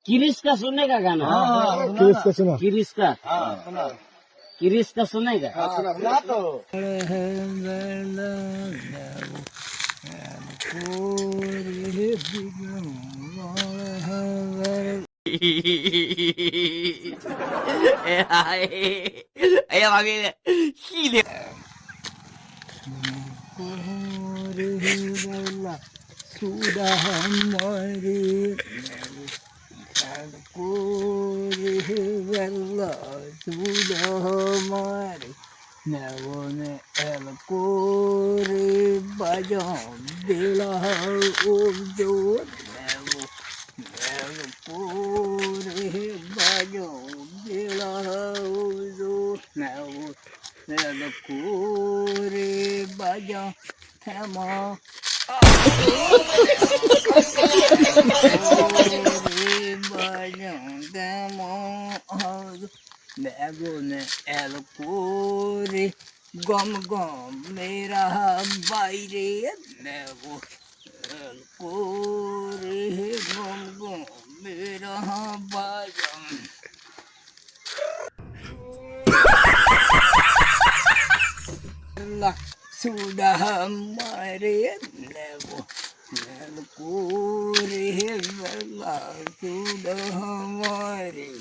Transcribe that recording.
किरिस का सुनेगा गाना? किरिस का सुना। किरिस का, किरिस का सुनेगा?哎呀妈逼，细的。 sudah mari sudah mari navone el kore bajam dila urdu navo el kore bajam dila urdu navo el kore bajam thama गम गम मेरा बाईरे नेगो कोरे गम गम मेरा बाजम sudah mari nevo kure bela sudah mari